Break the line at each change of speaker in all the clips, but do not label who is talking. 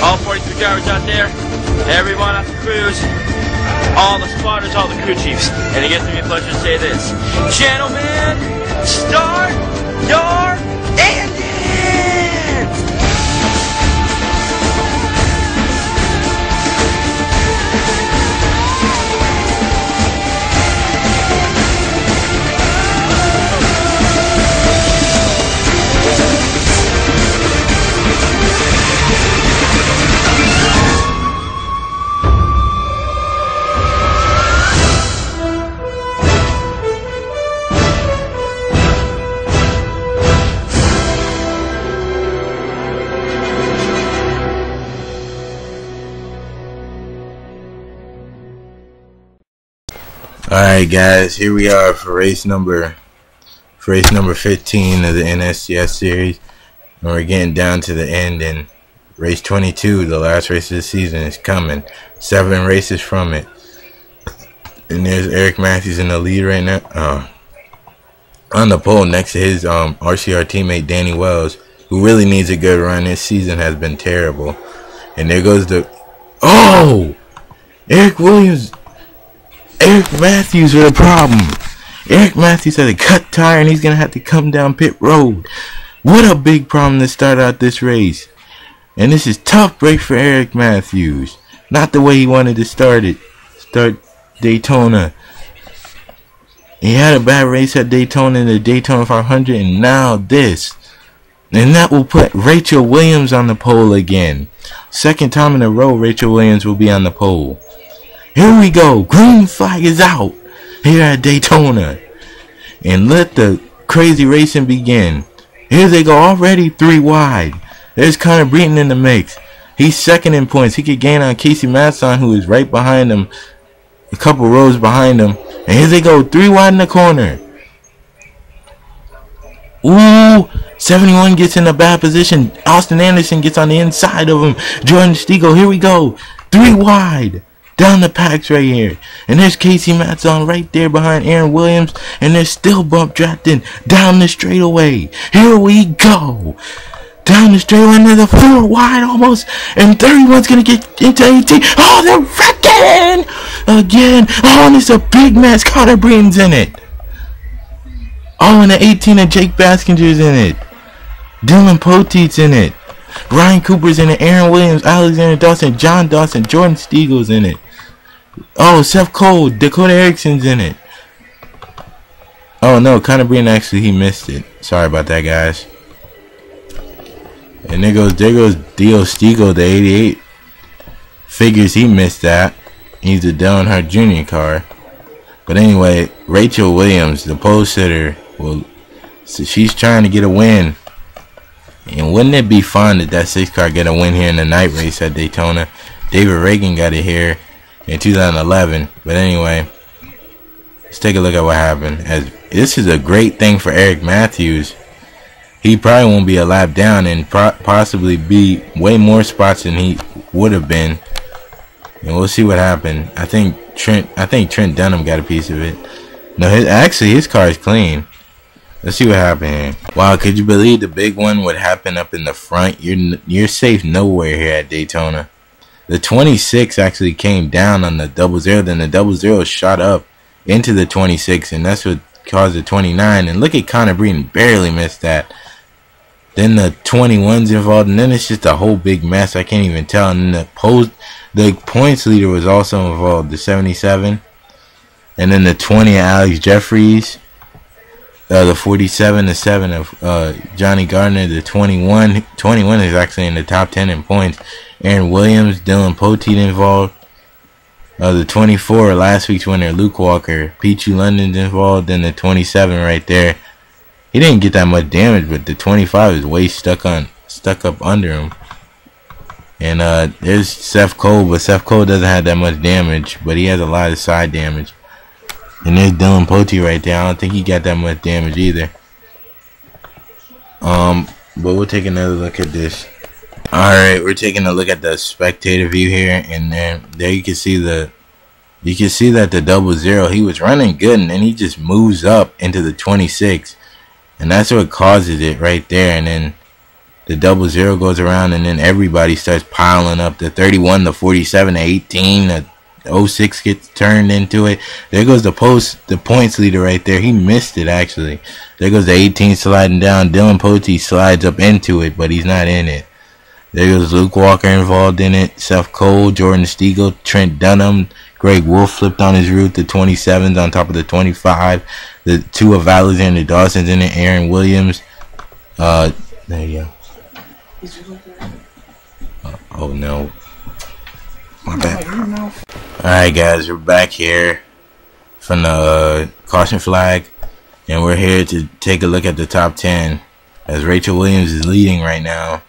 All 43 drivers out there, everyone at the crews, all the spotters, all the crew chiefs. And it gives me a pleasure to say this. Gentlemen, start your engines!
Alright guys, here we are for race number 15 of the NSCS series, and we're getting down to the end, and race 22, the last race of the season, is coming. 7 races from it, and there's Eric Matthews in the lead right now, on the pole next to his RCR teammate Danny Wells, who really needs a good run. This season has been terrible. And there goes the Eric Matthews with a problem. Eric Matthews had a cut tire and he's going to have to come down pit road. What a big problem to start out this race. And this is tough break for Eric Matthews. Not the way he wanted to start Daytona. He had a bad race at Daytona in the Daytona 500, and now this. And that will put Rachel Williams on the pole again. Second time in a row Rachel Williams will be on the pole. Here we go. Green flag is out here at Daytona. And let the crazy racing begin. Here they go, already 3 wide. There's Connor Breton in the mix. He's second in points. He could gain on Casey Masson, who is right behind him, a couple rows behind him. And here they go, 3 wide in the corner. Ooh, 71 gets in a bad position. Austin Anderson gets on the inside of him. Jordan Stiegel, here we go. 3 wide. Down the packs right here. And there's Casey Masson right there behind Aaron Williams. And there's still bump drafting down the straightaway. Here we go. Down the straightaway, another 4 wide almost. And 31's going to get into 18. Oh, they're wrecking again. Oh, and it's a big mess. Connor Breton's in it. Oh, and the 18 and Jake Baskinger's in it. Dylan Poteet's in it. Ryan Cooper's in it. Aaron Williams, Alexander Dawson, John Dawson, Jordan Stiegel's in it. Oh, Seth Cole, Dakota Erickson's in it. Oh no, Connor Breton actually, he missed it. Sorry about that, guys. And there goes Dio Stiegel, the 88. Figures he missed that. He's a Dale Earnhardt Jr. car. But anyway, Rachel Williams, the pole sitter, so she's trying to get a win. And wouldn't it be fun that that 6 car get a win here in the night race at Daytona? David Reagan got it here in 2011. But anyway, let's take a look at what happened. As this is a great thing for Eric Matthews. He probably won't be a lap down and possibly be way more spots than he would have been. And we'll see what happened. I think Trent Dunham got a piece of it. No, his car is clean. Let's see what happened here. Wow, could you believe the big one would happen up in the front? You're safe nowhere here at Daytona. The 26 actually came down on the 00. Then the 00 shot up into the 26, and that's what caused the 29. And look at Connor Breton, barely missed that. Then the 21's involved, and then it's just a whole big mess. I can't even tell. And the points leader was also involved, the 77. And then the 20 of Alex Jeffries. The 47, the 7 of Johnny Gardner, the 21 is actually in the top 10 in points. Aaron Williams, Dylan Poteet involved. The 24, last week's winner, Luke Walker. Pichu London's involved. Then the 27 right there. He didn't get that much damage, but the 25 is way stuck up under him. And there's Seth Cole, but Seth Cole doesn't have that much damage, but he has a lot of side damage. And there's Dylan Poteet right there. I don't think he got that much damage either. But we'll take another look at this. Alright, we're taking a look at the spectator view here, and then there you can see that the 00, he was running good, and then he just moves up into the 26. And that's what causes it right there. And then The 00 goes around, and then everybody starts piling up. The 31, the 47, the 18, the 06 gets turned into it. There goes the points leader right there. He missed it, actually. There goes the 18 sliding down. Dylan Pote slides up into it, but he's not in it. There goes Luke Walker involved in it. Seth Cole, Jordan Stiegel, Trent Dunham. Greg Wolf flipped on his route. The 27s on top of the 25. The 2 of Alexander Dawson's in it. Aaron Williams. There you go. Oh no. My bad. Alright guys, we're back here from the caution flag. And we're here to take a look at the top 10. As Rachel Williams is leading right now.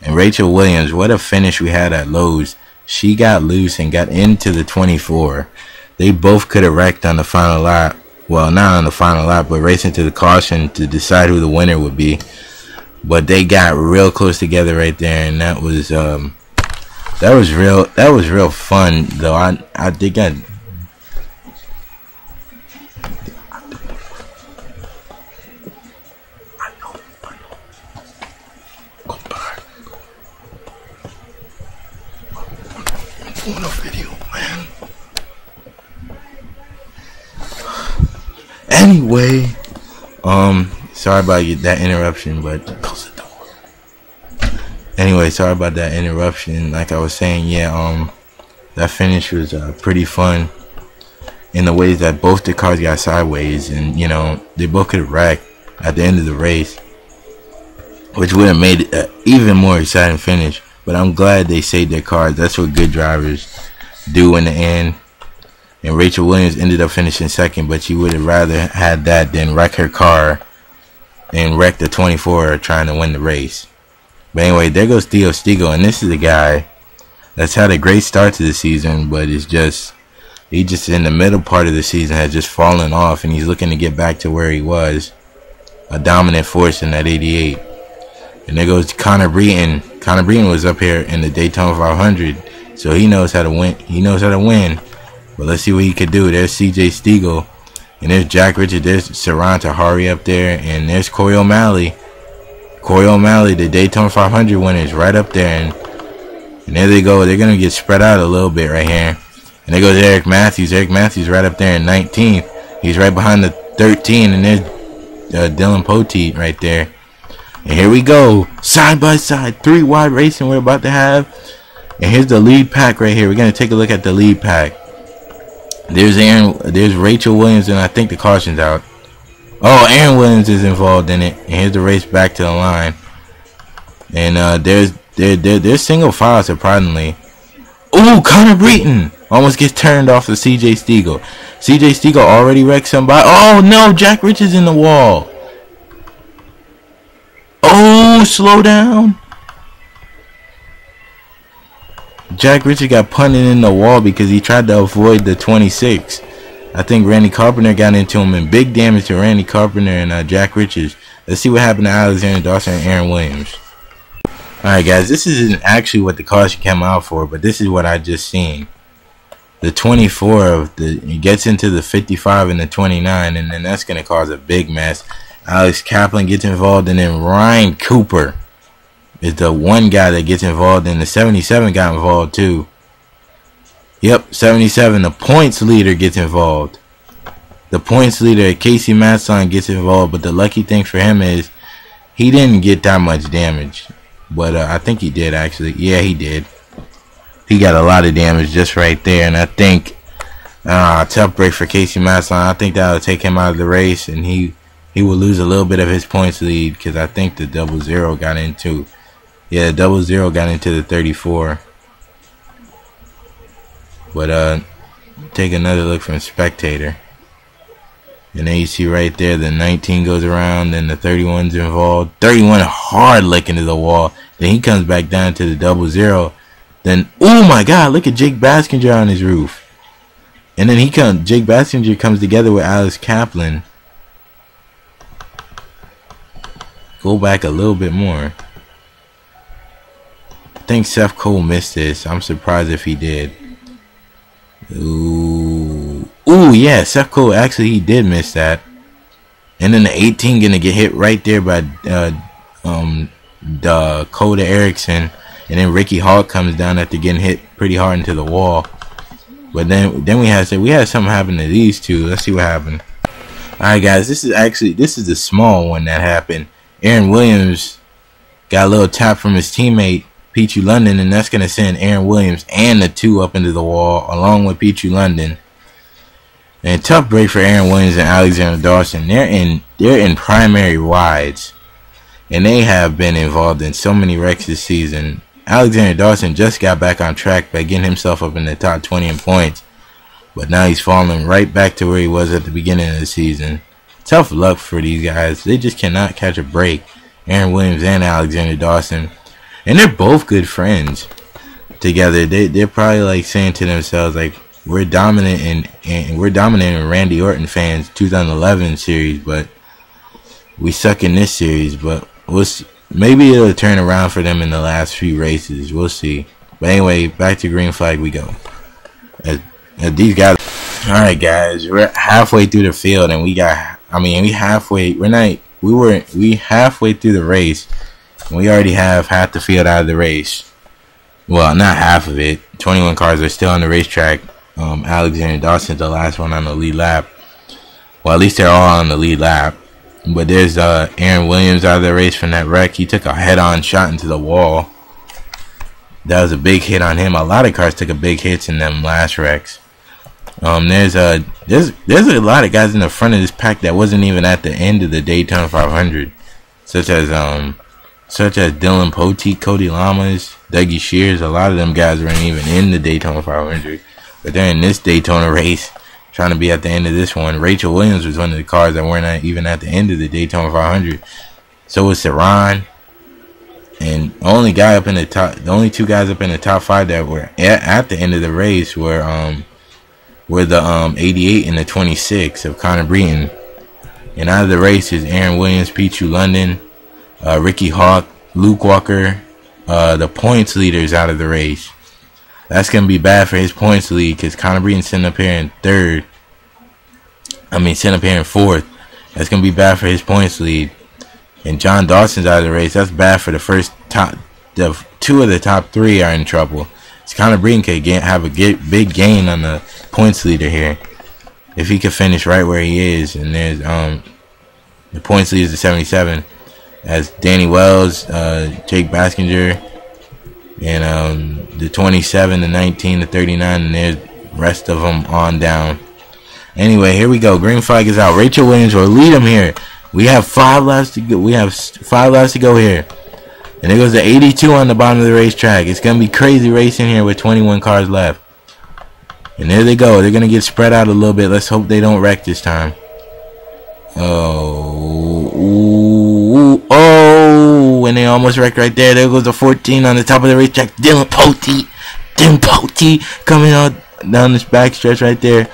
And Rachel Williams, what a finish we had at Lowe's. She got loose and got into the 24. They both could have wrecked on the final lap. Well, not on the final lap, but racing to the caution to decide who the winner would be. But they got real close together right there, and that was real fun though. I think on a video, man. Anyway, sorry about that interruption, but close the door. Anyway, sorry about that interruption. Like I was saying, yeah, that finish was pretty fun in the ways that both the cars got sideways, and you know they both could have wrecked at the end of the race, which would have made it an even more exciting finish. But I'm glad they saved their cars. That's what good drivers do in the end. And Rachel Williams ended up finishing second, but she would have rather had that than wreck her car and wreck the 24 trying to win the race. But anyway, there goes Theo Stiegel, and this is a guy that's had a great start to the season, but he just in the middle part of the season has just fallen off, and he's looking to get back to where he was, a dominant force in that 88. And there goes Connor Breton. Connor Breton was up here in the Daytona 500, so he knows how to win. He knows how to win. But let's see what he could do. There's CJ Stiegel, and there's Jack Richard. There's Saran Tahari up there, and there's Corey O'Malley. Corey O'Malley, the Daytona 500 winner, is right up there, and there they go. They're gonna get spread out a little bit right here. And there goes Eric Matthews. Eric Matthews right up there in 19th. He's right behind the 13, and there's Dylan Poteet right there. And here we go, side by side, 3 wide racing we're about to have. And here's the lead pack right here. We're gonna take a look at the lead pack. There's Rachel Williams, and I think the caution's out. Oh, Aaron Williams is involved in it. And here's the race back to the line. And there's single file, surprisingly. Ooh, Connor Breton almost gets turned off of CJ Stiegel. CJ Stiegel already wrecked somebody. Oh no, Jack Richards in the wall. Oh, slow down. Jack Richards got punted in the wall because he tried to avoid the 26. I think Randy Carpenter got into him, and big damage to Randy Carpenter and Jack Richards. Let's see what happened to Alexander Dawson and Aaron Williams. Alright guys, this isn't actually what the caution came out for, but this is what I just seen. The 24 it gets into the 55 and the 29, and then that's going to cause a big mess. Alex Kaplan gets involved, and then Ryan Cooper is the one guy that gets involved, and the 77 got involved too. Yep, 77, the points leader gets involved. The points leader, Casey Masson, gets involved, but the lucky thing for him is he didn't get that much damage. But I think he did, actually. Yeah, he did. He got a lot of damage just right there, and I think tough break for Casey Masson. I think that will take him out of the race, and he will lose a little bit of his points lead, because I think the 00 got into, yeah, the 00 got into the 34. But take another look from spectator, and then you see right there the 19 goes around, then the 31's involved. 31 hard licking to the wall. Then he comes back down to the 00. Then oh my God, look at Jake Baskinger on his roof. And then Jake Baskinger comes together with Alex Kaplan. Go back a little bit more. I think Seth Cole missed this. I'm surprised if he did. Ooh, yeah, Seth Cole, actually he did miss that. And then the 18 gonna get hit right there by Coda Erickson, and then Ricky Hawk comes down after getting hit pretty hard into the wall. But then we had something happen to these two. Let's see what happened. Alright guys, this is the small one that happened. Aaron Williams got a little tap from his teammate Pichu London, and that's gonna send Aaron Williams and the 2 up into the wall along with Pichu London. And tough break for Aaron Williams and Alexander Dawson. They're in primary wides, and they have been involved in so many wrecks this season. Alexander Dawson just got back on track by getting himself up in the top 20 in points, but now he's falling right back to where he was at the beginning of the season. Tough luck for these guys. They just cannot catch a break. Aaron Williams and Alexander Dawson, and they're both good friends together. They're probably like saying to themselves, like, we're dominant and we're dominating Randy Orton fans 2011 series, but we suck in this series. But we'll see. Maybe it'll turn around for them in the last few races. We'll see. But anyway, back to green flag we go. As these guys. All right, guys, we're halfway through the field, and we halfway through the race, and we already have half the field out of the race. Well, not half of it. 21 cars are still on the racetrack. Alexander Dawson's the last one on the lead lap. Well, at least they're all on the lead lap. But there's Aaron Williams out of the race from that wreck. He took a head-on shot into the wall. That was a big hit on him. A lot of cars took a big hits in them last wrecks. There's a lot of guys in the front of this pack that wasn't even at the end of the Daytona 500, such as Dylan Poteet, Cody Lamas, Dougie Shears. A lot of them guys weren't even in the Daytona 500, but they're in this Daytona race, trying to be at the end of this one. Rachel Williams was one of the cars that weren't even at the end of the Daytona 500. So was Saran. And the only two guys up in the top 5 that were at the end of the race were the 88 and the 26 of Connor Breton. And out of the race is Aaron Williams, Pichu London, Ricky Hawk, Luke Walker, the points leaders out of the race. That's going to be bad for his points lead, because Connor Breton sitting up here in sitting up here in 4th. That's going to be bad for his points lead. And John Dawson's out of the race. That's bad for the the 2 of the top 3 are in trouble. So Connor Breton could have a big gain on the points leader here if he could finish right where he is. And there's the points leader is the 77, as Danny Wells, Jake Baskinger, and the 27, the 19, the 39, and there's rest of them on down. Anyway, here we go. Green flag is out. Rachel Williams will lead them here. We have 5 laps to go. We have 5 laps to go here. And there goes the 82 on the bottom of the racetrack. It's going to be crazy racing here with 21 cars left. And there they go. They're going to get spread out a little bit. Let's hope they don't wreck this time. Oh, and they almost wrecked right there. There goes the 14 on the top of the racetrack. Dylan Poteet coming out down this back stretch right there.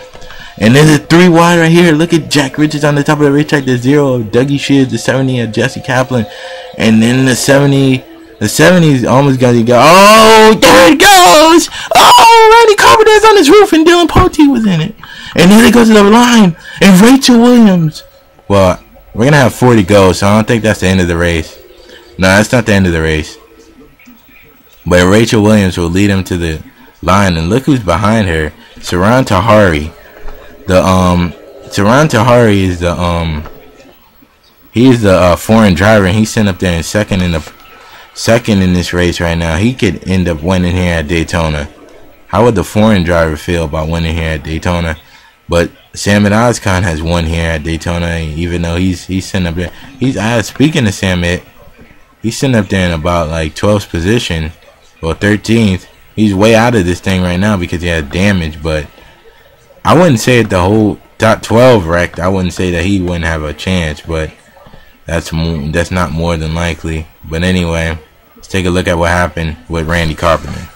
And there's a 3 wide right here. Look at Jack Richards on the top of the racetrack. The 0 of Dougie Shears, the 70 of Jesse Kaplan, and then the 70 is almost gonna go. Oh, there it goes! Oh, Randy Carpenter's on his roof, and Dylan Poteet was in it. And then it goes to the line, and Rachel Williams. Well, we're gonna have 4 to go, so I don't think that's the end of the race. No, that's not the end of the race. But Rachel Williams will lead him to the line, and look who's behind her. Saran Tahari. Saran Tahari is he's the foreign driver, and he's sitting up there in second in this race right now. He could end up winning here at Daytona. How would the foreign driver feel about winning here at Daytona? But Samit Ozkan has won here at Daytona, even though he's sitting up there. Speaking of Samit, he's sitting up there in about like 12th position, or 13th. He's way out of this thing right now because he had damage, but I wouldn't say it the whole top 12 wrecked. I wouldn't say that he wouldn't have a chance, but that's not more than likely. But anyway, let's take a look at what happened with Randy Carpenter.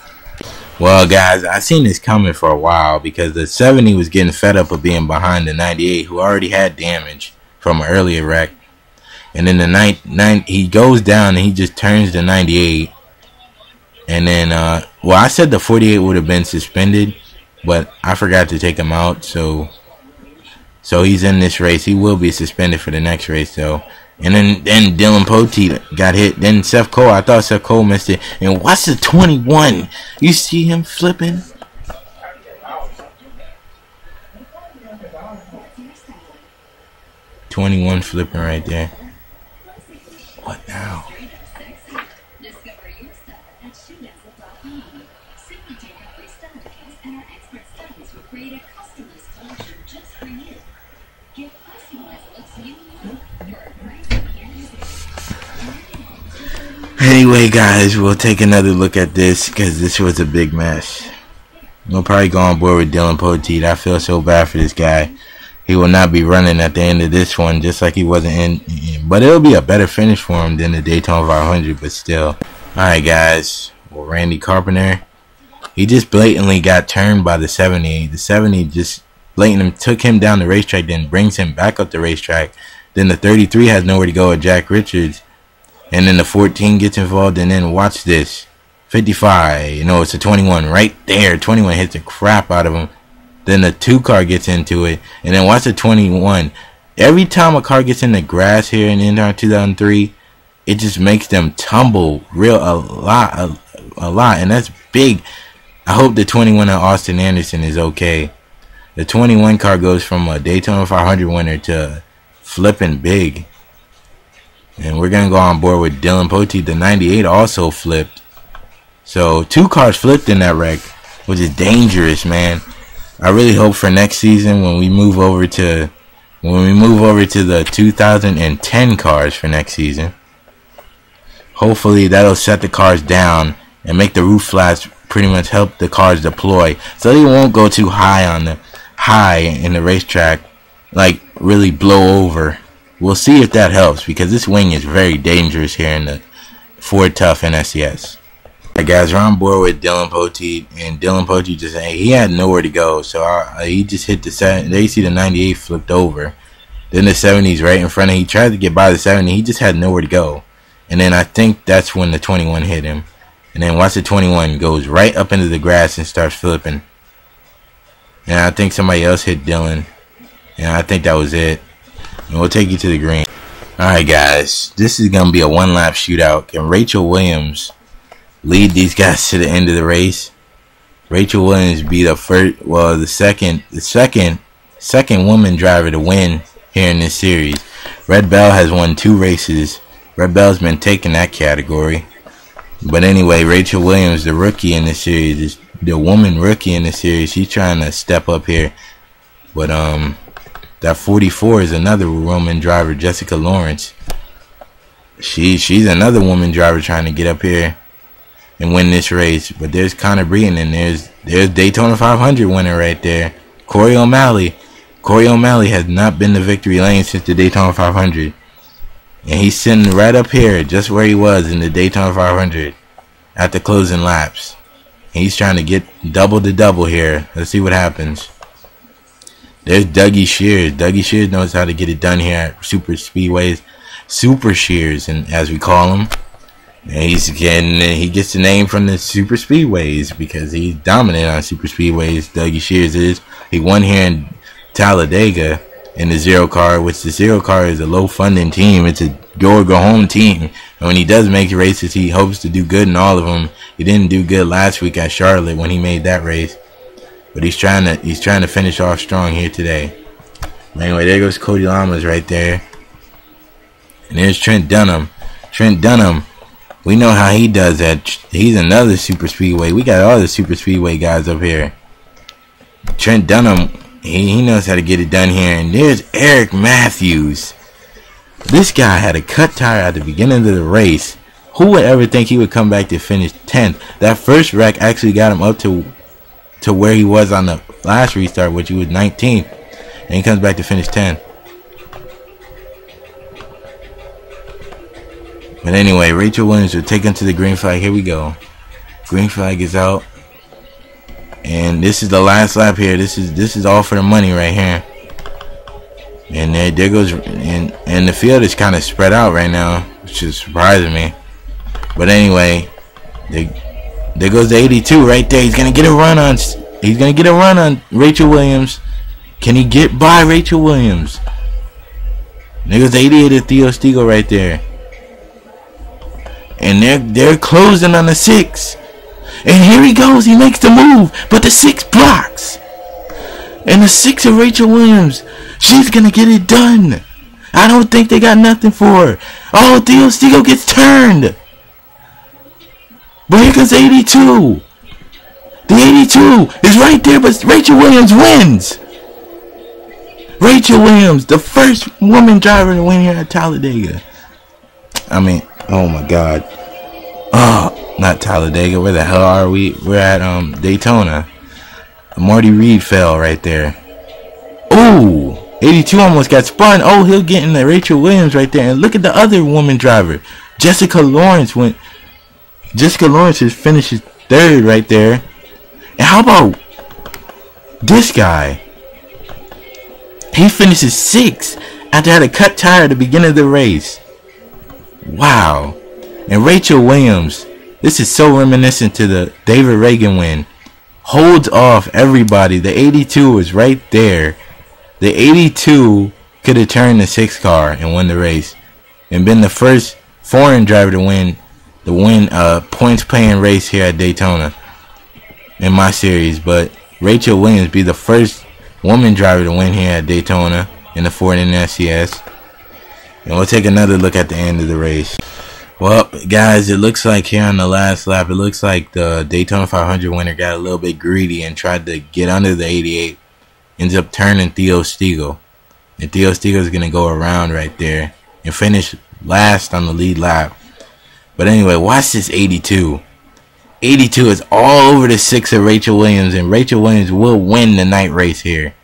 Well, guys, I seen this coming for a while because the 70 was getting fed up of being behind the 98, who already had damage from an earlier wreck. And then the he goes down and he just turns the 98. And then, well, I said the 48 would have been suspended, but I forgot to take him out, so he's in this race. He will be suspended for the next race, though. And then Dylan Poteet got hit. Then Seth Cole, I thought Seth Cole missed it. And what's the 21? You see him flipping? $21 flipping right there. What now? Anyway, guys, we'll take another look at this because this was a big mess. We'll probably go on board with Dylan Poteet. I feel so bad for this guy. He will not be running at the end of this one, just like he wasn't in. But it'll be a better finish for him than the Daytona 500, but still. Alright, guys. Well, Randy Carpenter, he just blatantly got turned by the 70. The 70 just blatantly took him down the racetrack, then brings him back up the racetrack. Then the 33 has nowhere to go with Jack Richards. And then the 14 gets involved, and then watch this. 55. No, it's a 21 right there. 21 hits the crap out of him. Then the 2 car gets into it. And then watch the 21. Every time a car gets in the grass here in IndyCar 2003, it just makes them tumble a lot. And that's big. I hope the 21 of Austin Anderson is okay. The 21 car goes from a Daytona 500 winner to flipping big. And we're going to go on board with Dylan Poteet. The 98 also flipped. So 2 cars flipped in that wreck, which is dangerous, man. I really hope for next season when we move over to the 2010 cars for next season. Hopefully that'll set the cars down and make the roof flats pretty much help the cars deploy, so they won't go too high in the racetrack, like really blow over. We'll see if that helps, because this wing is very dangerous here in the Ford Tough NSCS. Alright, guys, we're on board with Dylan Poteet, and Dylan Poteet just he had nowhere to go, so he just hit the 7. They see the 98 flipped over. Then the 70's right in front of him. He tried to get by the 70. He just had nowhere to go. And then I think that's when the 21 hit him. And then watch the 21 goes right up into the grass and starts flipping. And I think somebody else hit Dylan. And I think that was it. And we'll take you to the green. Alright, guys. This is going to be a one-lap shootout. Can Rachel Williams lead these guys to the end of the race? Rachel Williams be the first, well, the second woman driver to win here in this series. Red Bell has won 2 races. Red Bell's been taking that category. But anyway, Rachel Williams, the rookie in this series, the woman rookie in this series, she's trying to step up here. But that 44 is another woman driver, Jessica Lawrence. She's another woman driver trying to get up here and win this race. But there's Connor Breeden, and there's Daytona 500 winner right there, Corey O'Malley. Corey O'Malley has not been to victory lane since the Daytona 500. And he's sitting right up here, just where he was in the Daytona 500 at the closing laps. And he's trying to get double to double here. Let's see what happens. There's Dougie Shears. Dougie Shears knows how to get it done here at Super Speedways. Super Shears, and as we call him. And he gets the name from the Super Speedways because he's dominant on Super Speedways. Dougie Shears is. He won here in Talladega in the Zero car, which the Zero car is a low funding team. It's a go home team. And when he does make races, he hopes to do good in all of them. He didn't do good last week at Charlotte when he made that race, but he's trying to finish off strong here today. But anyway, there goes Cody Lamas right there, and there's Trent Dunham. Trent Dunham, we know how he does that. He's another Super Speedway. We got all the Super Speedway guys up here. Trent Dunham, he knows how to get it done here. And there's Eric Matthews. This guy had a cut tire at the beginning of the race. Who would ever think he would come back to finish 10th? That first wreck actually got him up to where he was on the last restart, which he was 19th. And he comes back to finish 10th. But anyway, Rachel Williams will take him to the green flag. Here we go. Green flag is out. And this is the last lap here. This is all for the money right here. And there goes, and the field is kind of spread out right now, which is surprising me. But anyway, there goes the 82 right there. He's gonna get a run on Rachel Williams. Can he get by Rachel Williams? Niggas 88 of Theo Stigo right there. And they're closing on the 6. And here he goes. He makes the move. But the 6 blocks. And the 6 of Rachel Williams. She's going to get it done. I don't think they got nothing for her. Oh, Theo Stigo gets turned. But here comes 82. The 82 is right there, but Rachel Williams wins. Rachel Williams, the first woman driver to win here at Talladega. I mean, oh my God. Oh, not Talladega. Where the hell are we? We're at Daytona. Marty Reed fell right there. Ooh, 82 almost got spun. Oh, he'll get in the Rachel Williams right there. And look at the other woman driver. Jessica Lawrence went. Jessica Lawrence is finishes 3rd right there. And how about this guy? He finishes 6th after had a cut tire at the beginning of the race. Wow. And Rachel Williams, this is so reminiscent to the David Reagan win. Holds off everybody. The 82 is right there. The 82 could have turned the 6 car and won the race. And been the first foreign driver to win points paying race here at Daytona in my series. But Rachel Williams be the first woman driver to win here at Daytona in the Ford NSCS. And we'll take another look at the end of the race. Well, guys, it looks like here on the last lap, it looks like the Daytona 500 winner got a little bit greedy and tried to get under the 88. Ends up turning Theo Stigo. And Theo Stigo is going to go around right there and finish last on the lead lap. But anyway, watch this 82. 82 is all over the 6 of Rachel Williams, and Rachel Williams will win the night race here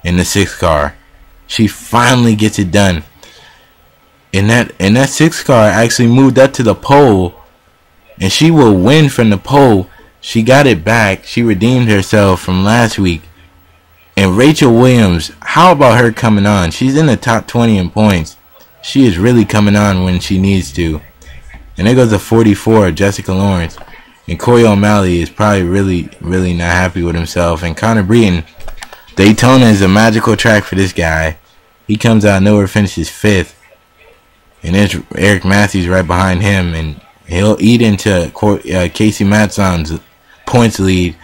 in the 6 car. She finally gets it done. And that 6 car actually moved up to the pole, and she will win from the pole. She got it back. She redeemed herself from last week. And Rachel Williams, how about her coming on? She's in the top 20 in points. She is really coming on when she needs to. And there goes the 44, Jessica Lawrence. And Corey O'Malley is probably really not happy with himself. And Connor Breton, Daytona is a magical track for this guy. He comes out of nowhere, finishes 5th. And there's Eric Matthews right behind him. And he'll eat into Casey Matson's points lead.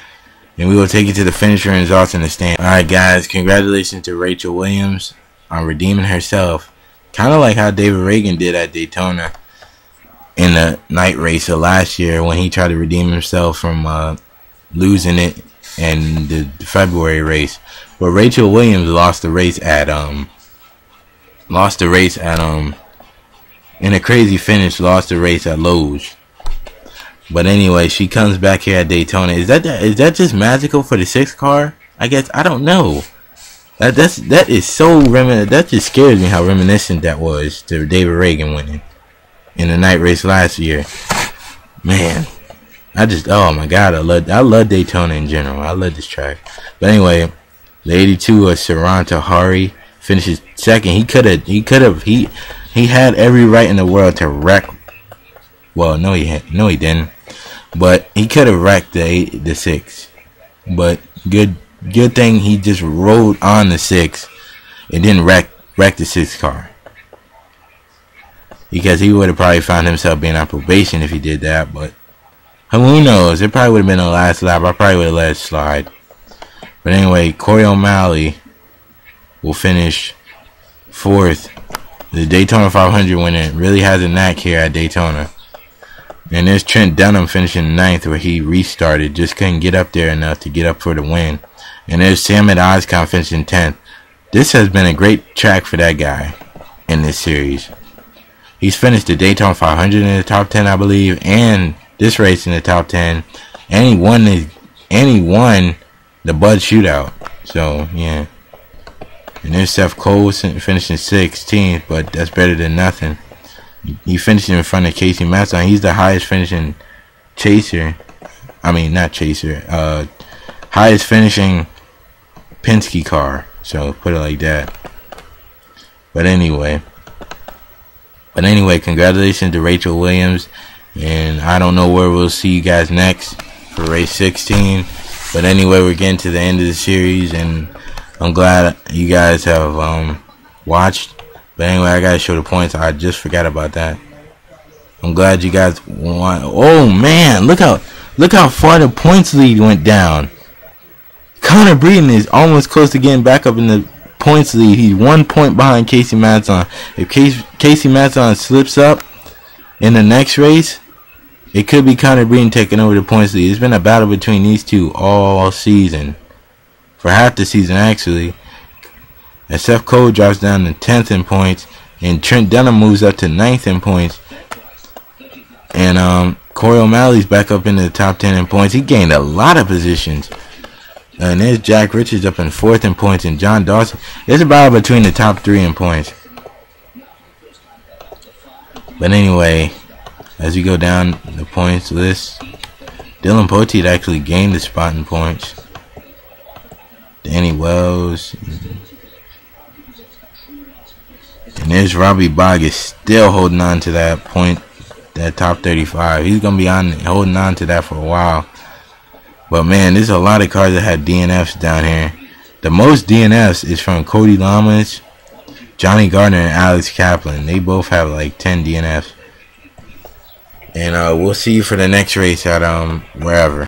And we will take you to the finisher and results in the stand. Alright guys, congratulations to Rachel Williams on redeeming herself. Kind of like how David Reagan did at Daytona in the night race of last year when he tried to redeem himself from losing it in the February race. But Rachel Williams lost the race at in a crazy finish, lost the race at Lowe's. But anyway, she comes back here at Daytona. Is that just magical for the 6 car? I guess I don't know. That is so that just scares me how reminiscent that was to David Reagan winning in the night race last year. Man, oh my God, I love Daytona in general. I love this track. But anyway, the 82 of Saranta Hari finishes 2nd. He had every right in the world to wreck. Well, no he didn't. But he could have wrecked the 6. But good thing he just rode on the 6 and didn't wreck the 6 car. Because he would have probably found himself being on probation if he did that. But who knows? It probably would have been the last lap. I probably would have let it slide. But anyway, Corey O'Malley will finish 4th. The Daytona 500 winner really has a knack here at Daytona. And there's Trent Dunham finishing 9th, where he restarted. Just couldn't get up there enough to get up for the win. And there's Samad Ozcon finishing 10th. This has been a great track for that guy in this series. He's finished the Daytona 500 in the top 10, I believe, and this race in the top 10. And he won the Bud Shootout. So, yeah. And there's Seth Cole finishing 16th, but that's better than nothing. He finished in front of Casey Matson. He's the highest finishing chaser. I mean, not chaser. Highest finishing Penske car. So put it like that. But anyway, congratulations to Rachel Williams. And I don't know where we'll see you guys next for race 16. But anyway, we're getting to the end of the series, and I'm glad you guys have watched. But anyway, I gotta show the points. I just forgot about that. I'm glad you guys won. Oh man, look how far the points lead went down. Connor Breeden is almost close to getting back up in the points lead. He's 1 point behind Casey Matson. If Casey Matson slips up in the next race, it could be Connor Breeden taking over the points lead. It's been a battle between these two all season. For half the season, actually. And Seth Cole drops down to 10th in points. And Trent Dunham moves up to 9th in points. And Corey O'Malley's back up into the top 10 in points. He gained a lot of positions. And there's Jack Richards up in 4th in points. And John Dawson. It's a battle between the top 3 in points. But anyway, as we go down the points list, Dylan Poteet actually gained a spot in points. Danny Wells. And there's Robbie Boggess still holding on to that point, that top 35. He's going to be holding on to that for a while. But man, there's a lot of cars that had DNFs down here. The most DNFs is from Cody Lamas, Johnny Gardner, and Alex Kaplan. They both have like 10 DNFs. And we'll see you for the next race at wherever.